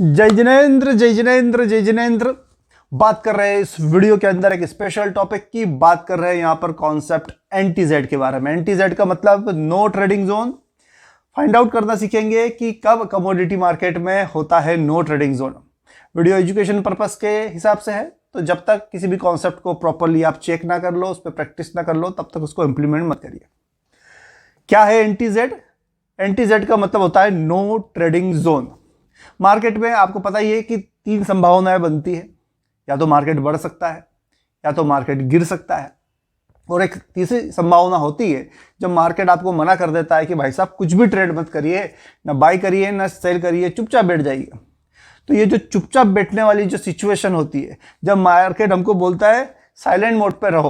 जय जिनेंद्र जय जिनेंद्र जय जिनेंद्र। बात कर रहे हैं इस वीडियो के अंदर एक स्पेशल टॉपिक की बात कर रहे हैं यहां पर कॉन्सेप्ट एंटी-जेड के बारे में। एंटी-जेड का मतलब no trading zone. Find out करना सीखेंगे कि कब कमोडिटी मार्केट में होता है no trading zone. Video education purpose के हिसाब से है, तो जब तक किसी भी कॉन्सेप्ट को प्रॉपरली आप चेक ना कर लो, उस पर प्रैक्टिस ना कर लो, तब तक उसको इंप्लीमेंट मत करिए। क्या है एंटी-जेड? एंटी-जेड का मतलब होता है नो ट्रेडिंग जोन। मार्केट में आपको पता ही है कि तीन संभावनाएं बनती है, या तो मार्केट बढ़ सकता है, या तो मार्केट गिर सकता है, और एक तीसरी संभावना होती है जब मार्केट आपको मना कर देता है कि भाई साहब कुछ भी ट्रेड मत करिए, ना बाई करिए ना सेल करिए, चुपचाप बैठ जाइए। तो ये जो चुपचाप बैठने वाली जो सिचुएशन होती है, जब मार्केट हमको बोलता है साइलेंट मोड पे रहो,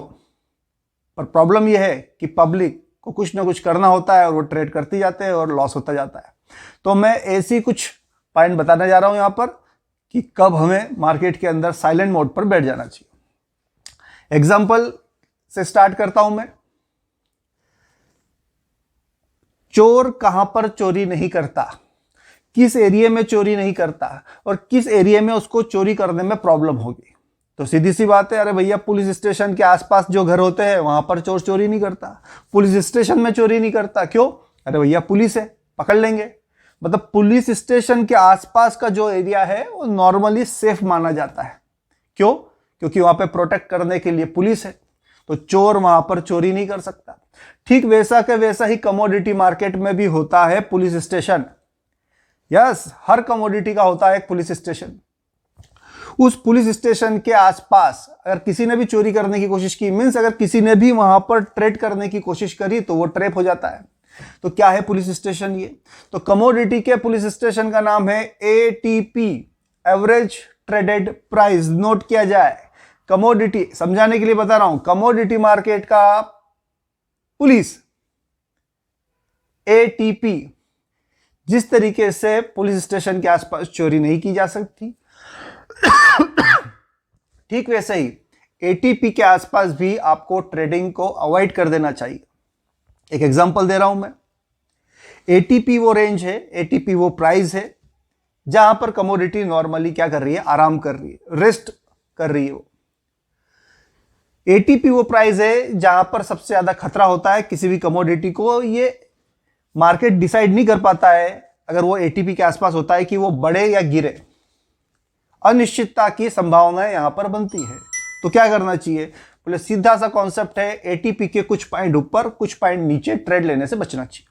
पर प्रॉब्लम यह है कि पब्लिक को कुछ ना कुछ करना होता है और वो ट्रेड करते जाते हैं और लॉस होता जाता है। तो मैं ऐसी कुछ पॉइंट बताने जा रहा हूं यहां पर कि कब हमें मार्केट के अंदर साइलेंट मोड पर बैठ जाना चाहिए। एग्जांपल से स्टार्ट करता हूं मैं। चोर कहां पर चोरी नहीं करता, किस एरिया में चोरी नहीं करता, और किस एरिया में उसको चोरी करने में प्रॉब्लम होगी। तो सीधी सी बात है, अरे भैया पुलिस स्टेशन के आसपास जो घर होते हैं वहां पर चोर चोरी नहीं करता। पुलिस स्टेशन में चोरी नहीं करता, क्यों? अरे भैया पुलिस है, पकड़ लेंगे। मतलब पुलिस स्टेशन के आसपास का जो एरिया है वो नॉर्मली सेफ माना जाता है। क्यों? क्योंकि वहां पे प्रोटेक्ट करने के लिए पुलिस है, तो चोर वहां पर चोरी नहीं कर सकता। ठीक वैसा के वैसा ही कमोडिटी मार्केट में भी होता है पुलिस स्टेशन। यस, हर कमोडिटी का होता है एक पुलिस स्टेशन। उस पुलिस स्टेशन के आसपास अगर किसी ने भी चोरी करने की कोशिश की, मीन्स अगर किसी ने भी वहां पर ट्रेड करने की कोशिश करी, तो वो ट्रैप हो जाता है। तो क्या है पुलिस स्टेशन? ये तो कमोडिटी के पुलिस स्टेशन का नाम है ATP, average traded price. Note किया जाए, कमोडिटी समझाने के लिए बता रहा हूं, कमोडिटी मार्केट का पुलिस एटीपी। जिस तरीके से पुलिस स्टेशन के आसपास चोरी नहीं की जा सकती, ठीक वैसे ही एटीपी के आसपास भी आपको ट्रेडिंग को अवॉइड कर देना चाहिए। एक एग्जांपल दे रहा हूं मैं। एटीपी वो रेंज है, एटीपी वो प्राइस है जहां पर कमोडिटी नॉर्मली क्या कर रही है? आराम कर रही है, रेस्ट कर रही है। वो एटीपी वो प्राइस है जहां पर सबसे ज्यादा खतरा होता है किसी भी कमोडिटी को। ये मार्केट डिसाइड नहीं कर पाता है अगर वो एटीपी के आसपास होता है कि वो बढ़े या गिरे। अनिश्चितता की संभावनाएं यहां पर बनती है। तो क्या करना चाहिए? बोले सीधा सा कॉन्सेप्ट है, एटीपी के कुछ पॉइंट ऊपर कुछ पॉइंट नीचे ट्रेड लेने से बचना चाहिए।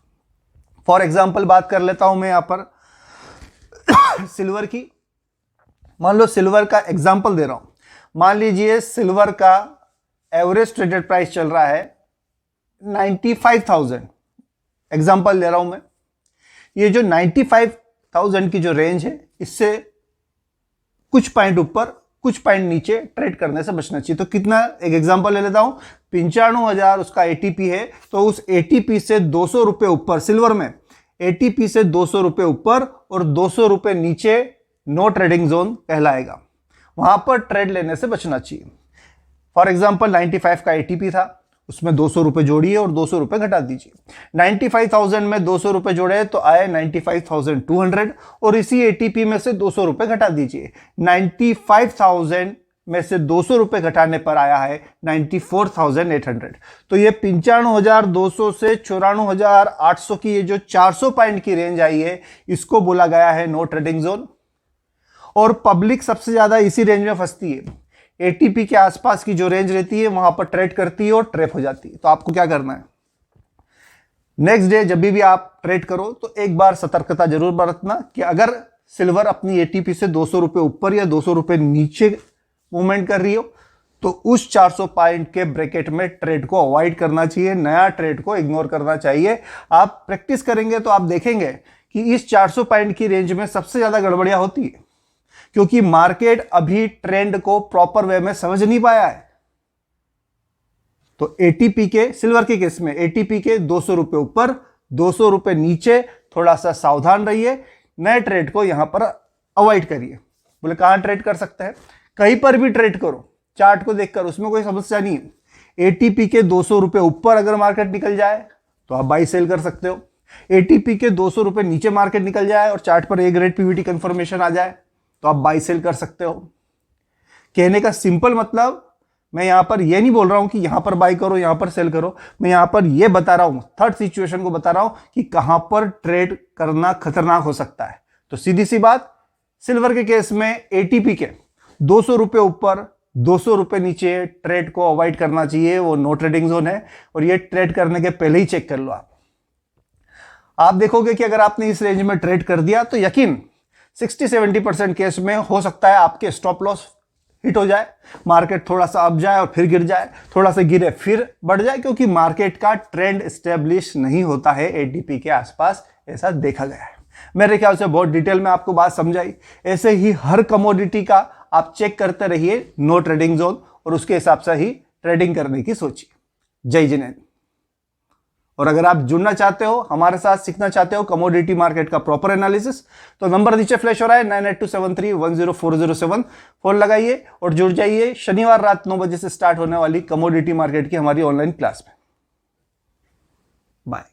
फॉर एग्जांपल बात कर लेता हूं मैं यहां पर सिल्वर की। मान लो सिल्वर का एग्जांपल दे रहा हूं। मान लीजिए सिल्वर का एवरेज ट्रेडेड प्राइस चल रहा है 95,000। एग्जांपल ले रहा हूं मैं। ये जो 95,000 की जो रेंज है, इससे कुछ पॉइंट ऊपर कुछ पॉइंट नीचे ट्रेड करने से बचना चाहिए। तो कितना, एक एग्जांपल ले लेता हूं, 95,000 उसका एटीपी है, तो उस एटीपी से 200 रुपए ऊपर, सिल्वर में एटीपी से 200 रुपए ऊपर और 200 रुपए नीचे नो ट्रेडिंग जोन कहलाएगा। वहां पर ट्रेड लेने से बचना चाहिए। फॉर एग्जांपल 95 का एटीपी था, उसमें 200 रुपए जोड़िए और 200 रुपए घटा दीजिए। 95,000 में 200 रुपए जोड़े तो आए 95,200, और इसी एटीपी में से 200 रुपए घटा दीजिए। 95,000 में से 200 रुपए घटाने पर आया है 94,800। तो ये 95,200 से 94,800 की ये जो 400 पॉइंट की रेंज आई है, इसको बोला गया है नो ट्रेडिंग जोन। और पब्लिक सबसे ज्यादा इसी रेंज में फंसती है। एटीपी के आसपास की जो रेंज रहती है वहां पर ट्रेड करती है और ट्रैप हो जाती है। तो आपको क्या करना है? नेक्स्ट डे जब भी आप ट्रेड करो तो एक बार सतर्कता जरूर बरतना कि अगर सिल्वर अपनी एटीपी से 200 रुपए ऊपर या 200 रुपए नीचे मूवमेंट कर रही हो, तो उस 400 पॉइंट के ब्रैकेट में ट्रेड को अवॉइड करना चाहिए, नया ट्रेड को इग्नोर करना चाहिए। आप प्रैक्टिस करेंगे तो आप देखेंगे कि इस 400 पॉइंट की रेंज में सबसे ज्यादा गड़बड़ियां होती है, क्योंकि मार्केट अभी ट्रेंड को प्रॉपर वे में समझ नहीं पाया है। तो एटीपी के, सिल्वर के केस में एटीपी के 200 रुपए ऊपर 200 रुपए नीचे थोड़ा सा सावधान रहिए, नए ट्रेड को यहां पर अवॉइड करिए। बोले कहां ट्रेड कर सकते हैं? कहीं पर भी ट्रेड करो, चार्ट को देखकर, उसमें कोई समस्या नहीं है। एटीपी के 200 रुपए ऊपर अगर मार्केट निकल जाए तो आप बाई सेल कर सकते हो। एटीपी के 200 रुपए नीचे मार्केट निकल जाए और चार्ट पर ए ग्रेड पीवीटी कंफर्मेशन आ जाए तो आप बाई सेल कर सकते हो। कहने का सिंपल मतलब, मैं यहां पर यह नहीं बोल रहा हूं कि यहां पर बाई करो यहां पर सेल करो, मैं यहां पर यह बता रहा हूं, थर्ड सिचुएशन को बता रहा हूं कि कहां पर ट्रेड करना खतरनाक हो सकता है। तो सीधी सी बात, सिल्वर के केस में एटीपी के 200 रुपए ऊपर 200 रुपए नीचे ट्रेड को अवॉइड करना चाहिए, वो नो ट्रेडिंग जोन है, और ये ट्रेड करने के पहले ही चेक कर लो। आप देखोगे कि अगर आपने इस रेंज में ट्रेड कर दिया तो यकीन 60-70% केस में हो सकता है आपके स्टॉप लॉस हिट हो जाए, मार्केट थोड़ा सा अप जाए और फिर गिर जाए, थोड़ा सा गिरे फिर बढ़ जाए, क्योंकि मार्केट का ट्रेंड स्टेब्लिश नहीं होता है एटीपी के आसपास, ऐसा देखा गया है। मेरे ख्याल से बहुत डिटेल में आपको बात समझाई। ऐसे ही हर कमोडिटी का आप चेक करते रहिए नो ट्रेडिंग जोन, और उसके हिसाब से ही ट्रेडिंग करने की सोचिए। जय जिनेंद्र। और अगर आप जुड़ना चाहते हो, हमारे साथ सीखना चाहते हो कमोडिटी मार्केट का प्रॉपर एनालिसिस, तो नंबर नीचे फ्लैश हो रहा है 9827310407, फोन लगाइए और जुड़ जाइए शनिवार रात 9 बजे से स्टार्ट होने वाली कमोडिटी मार्केट की हमारी ऑनलाइन क्लास में। बाय।